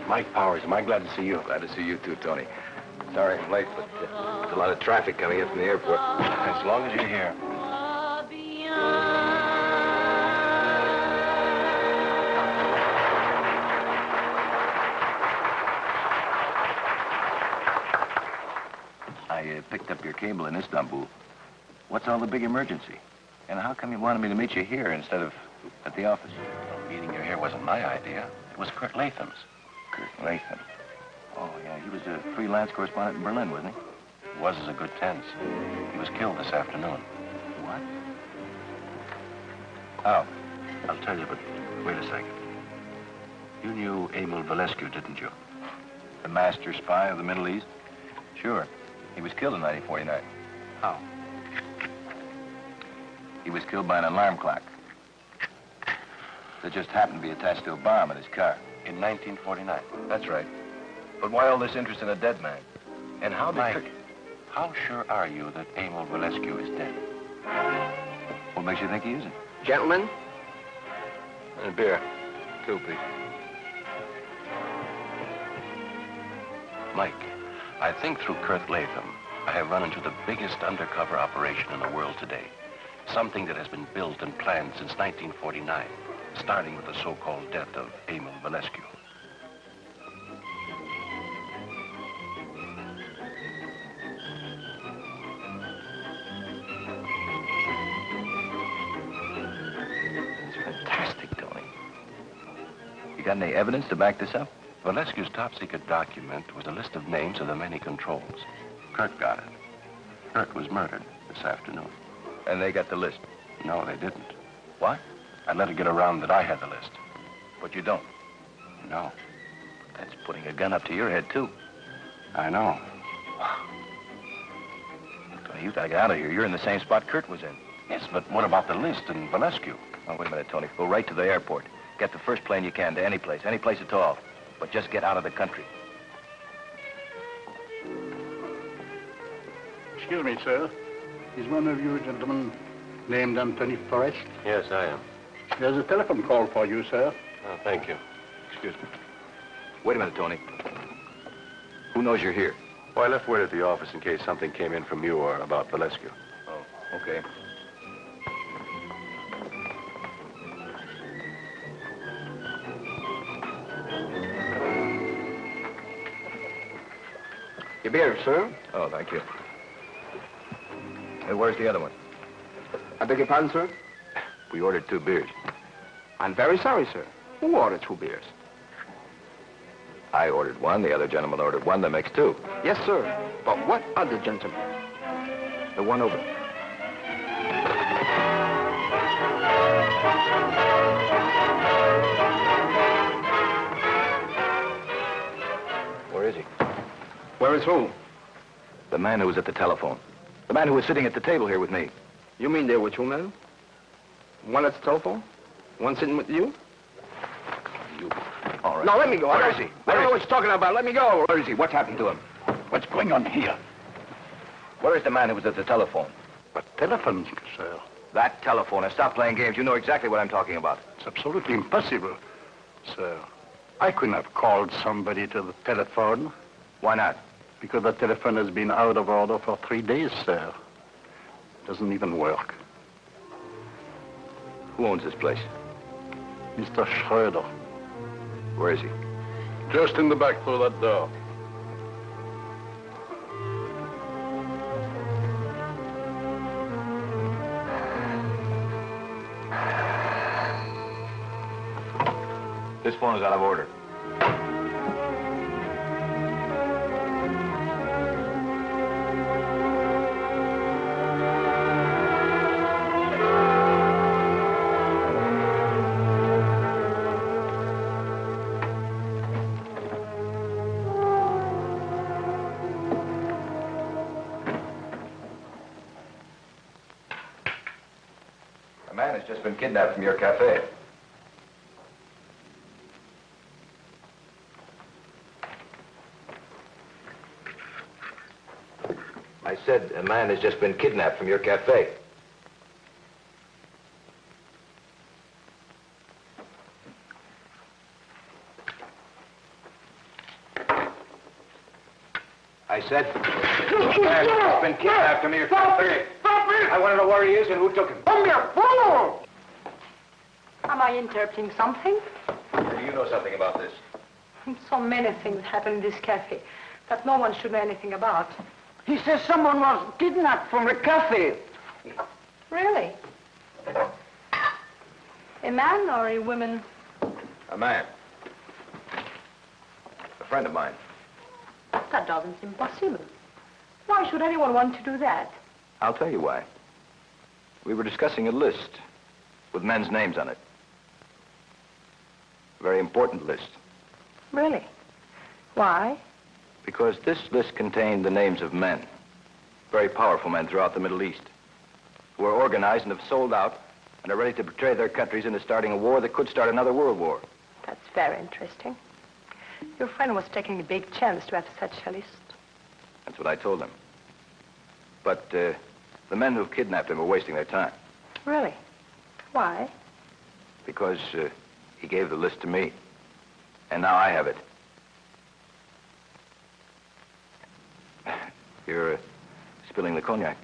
Mike Powers, am I glad to see you? Glad to see you too, Tony. Sorry I'm late, but there's a lot of traffic coming in from the airport. As long as you're here. I picked up your cable in Istanbul. What's all the big emergency? And how come you wanted me to meet you here instead of at the office? Well, meeting you here wasn't my idea. It was Kurt Latham's. Kurt Latham. Oh, yeah, he was a freelance correspondent in Berlin, wasn't he? It was as a good tense. He was killed this afternoon. What? How? I'll tell you, but wait a second. You knew Emil Valescu, didn't you? The master spy of the Middle East? Sure. He was killed in 1949. How? He was killed by an alarm clock. That just happened to be attached to a bomb in his car. In 1949? That's right. But why all this interest in a dead man? And how did... Mike, how sure are you that Emil Valescu is dead? What makes you think he isn't? Gentlemen? And a beer. Two, please. Mike, I think through Kurt Latham, I have run into the biggest undercover operation in the world today. Something that has been built and planned since 1949, starting with the so-called death of Emil Valescu. It's fantastic, Tony. You got any evidence to back this up? Valescu's top-secret document was a list of names of the many controls. Kurt got it. Kurt was murdered this afternoon. And they got the list? No, they didn't. What? I let it get around that I had the list. But you don't? No. That's putting a gun up to your head, too. I know. Tony, you gotta get out of here. You're in the same spot Kurt was in. Yes, but what about the list and Valescu? Oh, wait a minute, Tony. Go right to the airport. Get the first plane you can to any place at all. But just get out of the country. Excuse me, sir. Is one of you gentlemen named Anthony Forrest? Yes, I am. There's a telephone call for you, sir. Oh, thank you. Excuse me. Wait a minute, Tony. Who knows you're here? Well, I left word at the office in case something came in from you or about Valescu. Oh, okay. Your beer, sir. Oh, thank you. Hey, where's the other one? I beg your pardon, sir? We ordered 2 beers. I'm very sorry, sir. Who ordered 2 beers? I ordered 1, the other gentleman ordered 1, that makes 2. Yes, sir. But what other gentleman? The one over. Where is he? Where is who? The man who was at the telephone. The man who was sitting at the table here with me. You mean there were 2 men? One at the telephone? One sitting with you? You... All right. No, let me go. Where is he? I don't know what you're talking about. Let me go. Where is he? What's happened to him? What's going on here? Where is the man who was at the telephone? What telephone, sir? That telephone. Now stop playing games. You know exactly what I'm talking about. It's absolutely impossible, sir. I couldn't have called somebody to the telephone. Why not? Because the telephone has been out of order for 3 days, sir. Doesn't even work. Who owns this place? Mr. Schroeder. Where is he? Just in the back through that door. This phone is out of order. A man has just been kidnapped from your cafe. I said a man has just been kidnapped from your cafe. I said, man has been kidnapped. Come here. Stop it! Stop it! I want to know where he is and who took him. Come here, follow! Am I interrupting something? Do you know something about this? So many things happen in this cafe that no one should know anything about. He says someone was kidnapped from the cafe. Really? A man or a woman? A man. A friend of mine. That doesn't seem possible. Why should anyone want to do that? I'll tell you why. We were discussing a list with men's names on it. A very important list. Really? Why? Because this list contained the names of men, very powerful men throughout the Middle East, who are organized and have sold out and are ready to betray their countries into starting a war that could start another world war. That's very interesting. Your friend was taking a big chance to have such a list. That's what I told him. But the men who've kidnapped him are wasting their time. Really? Why? Because he gave the list to me. And now I have it. You're spilling the cognac.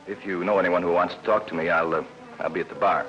If you know anyone who wants to talk to me, I'll be at the bar.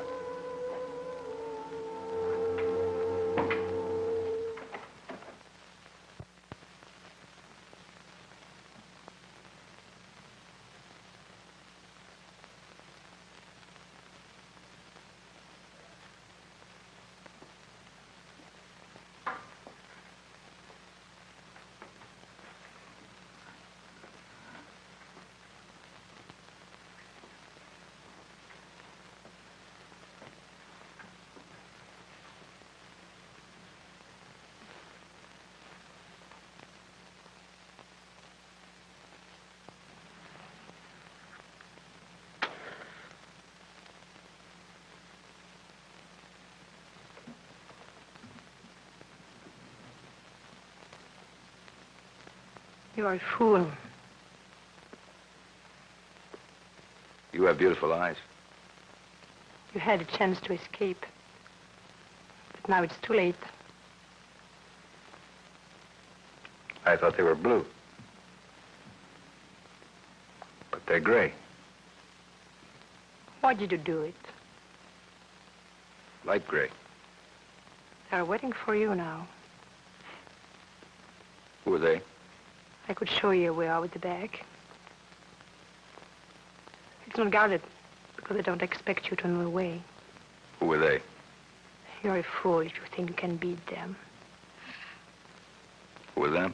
You are a fool. You have beautiful eyes. You had a chance to escape. But now it's too late. I thought they were blue. But they're gray. Why did you do it? Light gray. They're waiting for you now. Who are they? I could show you where we are with the bag. It's not guarded because they don't expect you to know the way. Who are they? You're a fool if you think you can beat them. Who are them?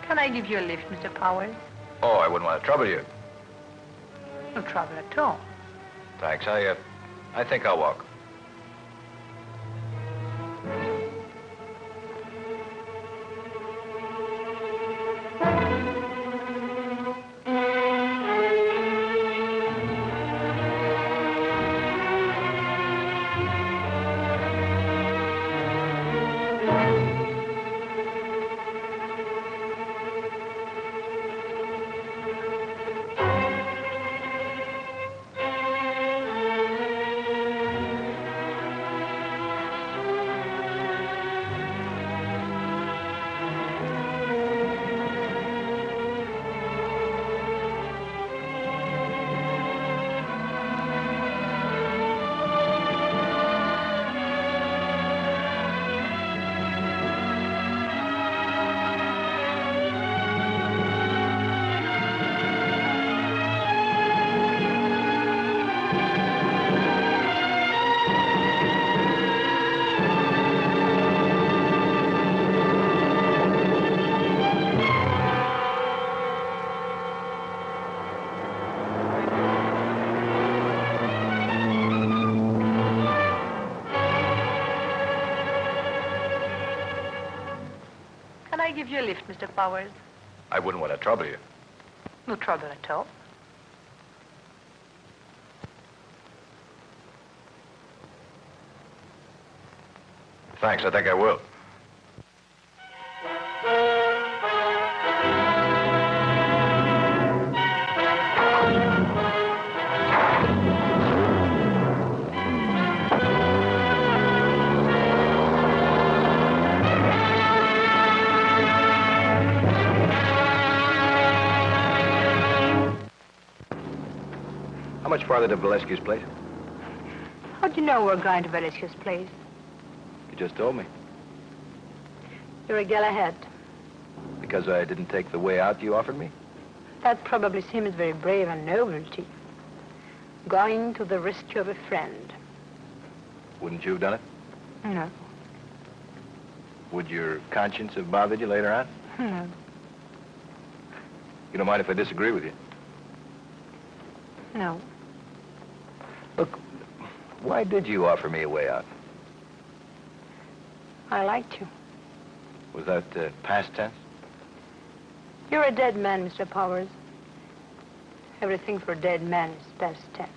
Can I give you a lift, Mr. Powers? Oh, I wouldn't want to trouble you. No trouble at all. Thanks. I think I'll walk. you a lift, Mr. Powers? I wouldn't want to trouble you. No trouble at all. Thanks, I think I will. How much farther to Valescu's place? How do you know we're going to Valescu's place? You just told me. You're a Galahad. Because I didn't take the way out you offered me? That probably seems very brave and noble to you. Going to the rescue of a friend. Wouldn't you have done it? No. Would your conscience have bothered you later on? No. You don't mind if I disagree with you? No. Look, why did you offer me a way out? I liked you. Was that past tense? You're a dead man, Mr. Powers. Everything for a dead man is past tense.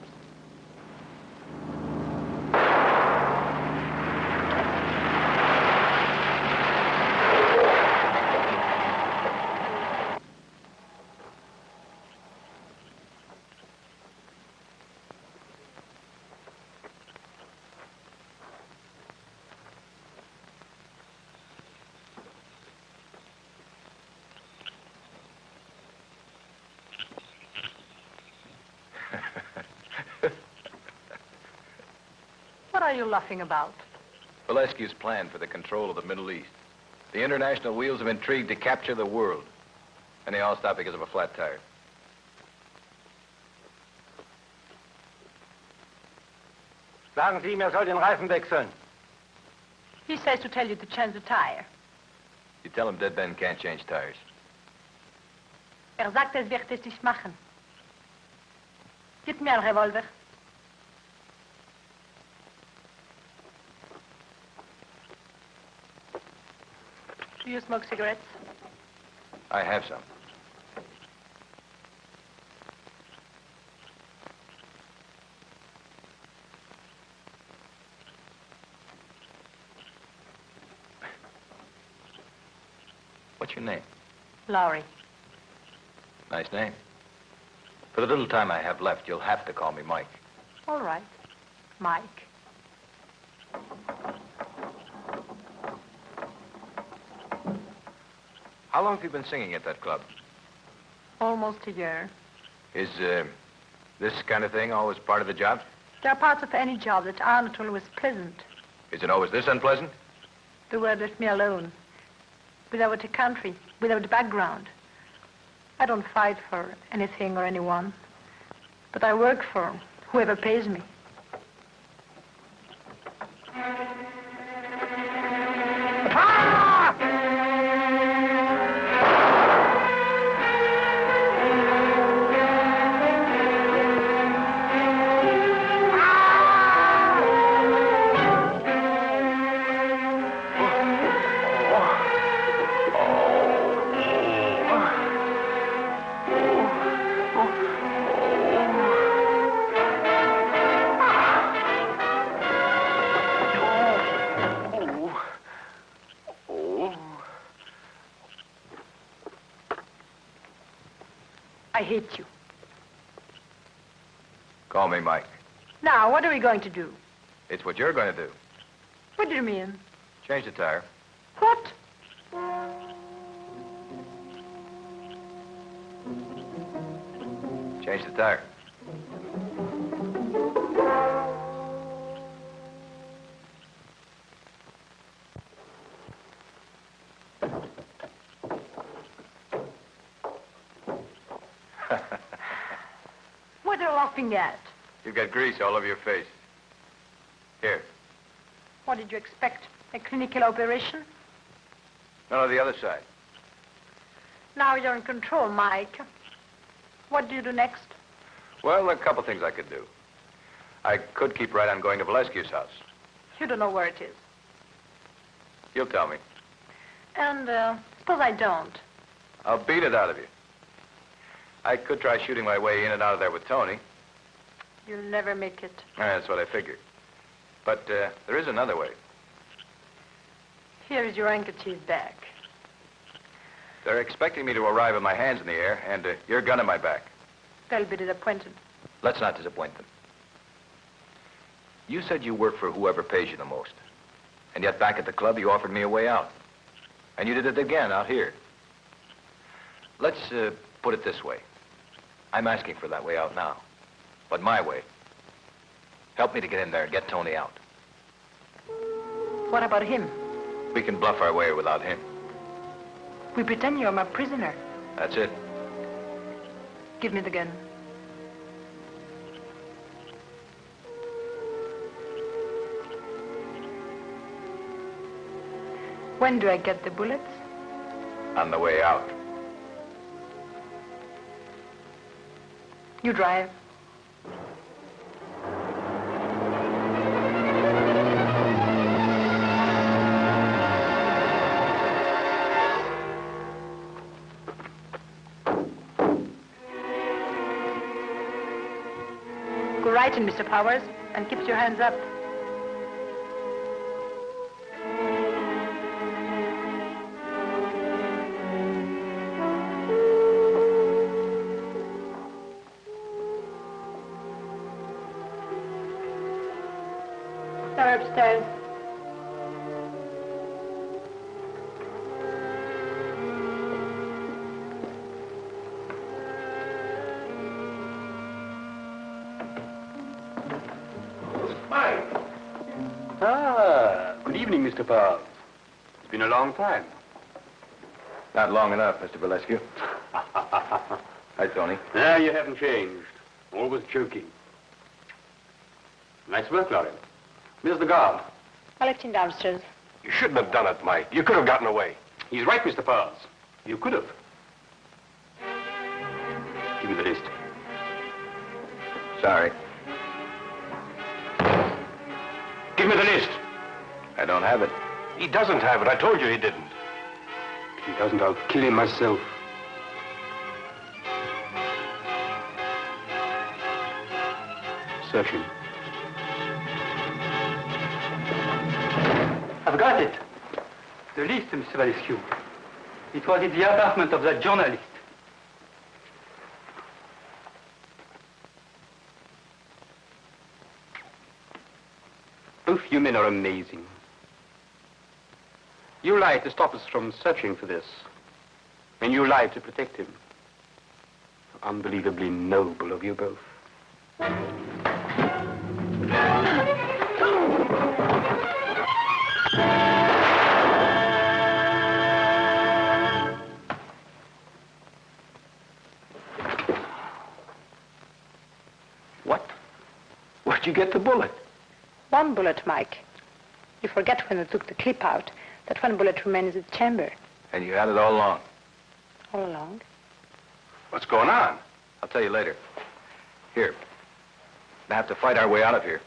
What are you laughing about? Valescu's plan for the control of the Middle East. The international wheels of intrigue to capture the world. And they all stop because of a flat tire. Sagen Sie ihm, soll den Reifen wechseln. He says to tell you to change the tire. You tell him dead men can't change tires. Sagt, wird es nicht machen. Gib mir einen Revolver. Do you smoke cigarettes? I have some. What's your name? Lowry. Nice name. For the little time I have left, you'll have to call me Mike. All right. Mike. How long have you been singing at that club? Almost a year. Is this kind of thing always part of the job? There are parts of any job that aren't always pleasant. Is it always this unpleasant? The world left me alone. Without a country, without a background. I don't fight for anything or anyone. But I work for whoever pays me. I hate you. Call me Mike. Now, what are we going to do? It's what you're going to do. What do you mean? Change the tire. What? Change the tire. What are you laughing at? You've got grease all over your face. Here. What did you expect? A clinical operation? No, the other side. Now you're in control, Mike. What do you do next? Well, there are a couple things I could do. I could keep right on going to Valescu's house. You don't know where it is. You'll tell me. And Suppose I don't. I'll beat it out of you. I could try shooting my way in and out of there with Tony. You'll never make it. That's what I figured. But there is another way. Here's your handkerchief back. They're expecting me to arrive with my hands in the air and your gun in my back. They'll be disappointed. Let's not disappoint them. You said you work for whoever pays you the most. And yet back at the club, you offered me a way out. And you did it again out here. Let's put it this way. I'm asking for that way out now. But my way. Help me to get in there and get Tony out. What about him? We can bluff our way without him. We pretend you're my prisoner. That's it. Give me the gun. When do I get the bullets? On the way out. You drive. Go right in, Mr. Powers, and keep your hands up. They're upstairs. Good evening, Mr. Powers. It's been a long time. Not long enough, Mr. Valescu. Hi, Tony. Yeah, you haven't changed. Always joking. Nice work, Laurie. Where's the guard? I left him downstairs. You shouldn't have done it, Mike. You could have gotten away. He's right, Mr. Powers. You could have. Give me the list. Sorry. Give me the list. I don't have it. He doesn't have it. I told you he didn't. If he doesn't, I'll kill him myself. Search him. I've got it. The list, Mr. Valescu. It was in the apartment of that journalist. Both you men are amazing. You lied to stop us from searching for this. And you lied to protect him. Unbelievably noble of you both. What? Where'd you get the bullet? One bullet, Mike. You forget when I took the clip out that one bullet remains in the chamber. And you had it all along. All along. What's going on? I'll tell you later. Here. I have to fight our way out of here.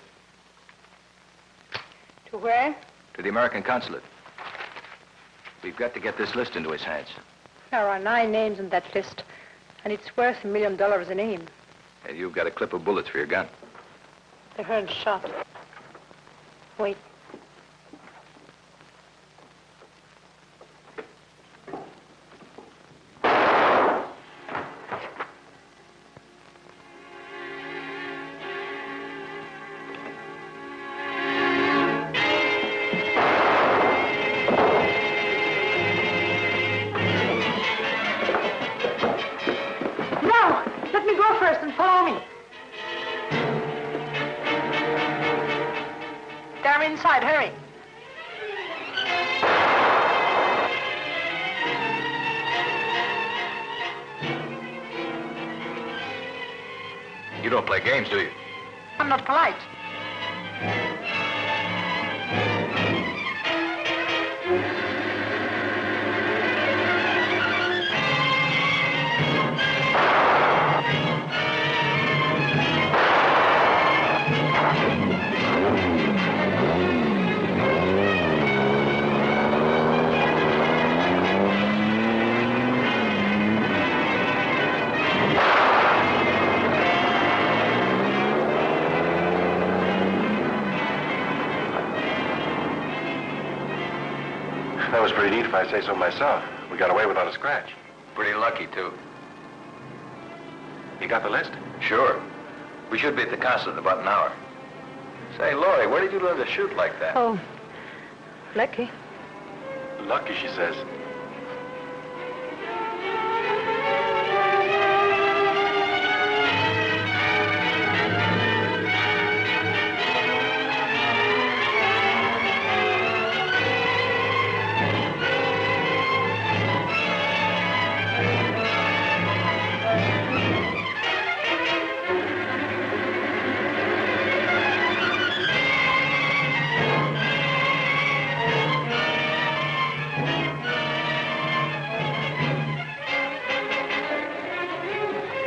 To where? To the American consulate. We've got to get this list into his hands. There are 9 names on that list, and it's worth $1 million a name. And you've got a clip of bullets for your gun. They heard a shot. Wait. No! Let me go first and follow me. They're inside. Hurry. You don't play games, do you? I'm not polite. Pretty neat if I say so myself. We got away without a scratch. Pretty lucky, too. You got the list? Sure. We should be at the consulate in about an hour. Say, Laurie, where did you learn to shoot like that? Oh, lucky. Lucky, she says.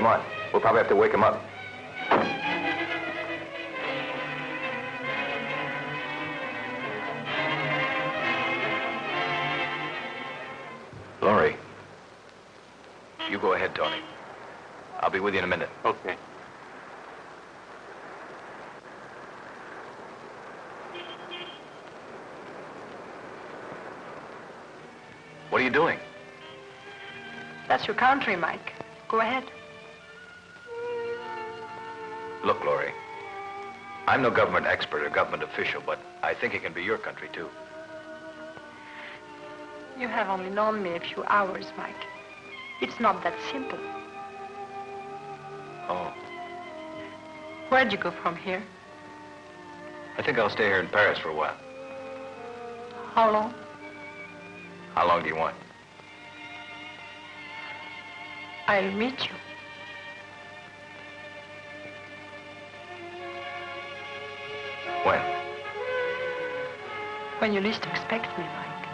Come on. We'll probably have to wake him up. Laurie. You go ahead, Tony. I'll be with you in a minute. Okay. What are you doing? That's your country, Mike. Go ahead. Look, Laurie. I'm no government expert or government official, but I think it can be your country, too. You have only known me a few hours, Mike. It's not that simple. Oh. Where'd you go from here? I think I'll stay here in Paris for a while. How long? How long do you want? I'll meet you. When? When you least expect me, Mike.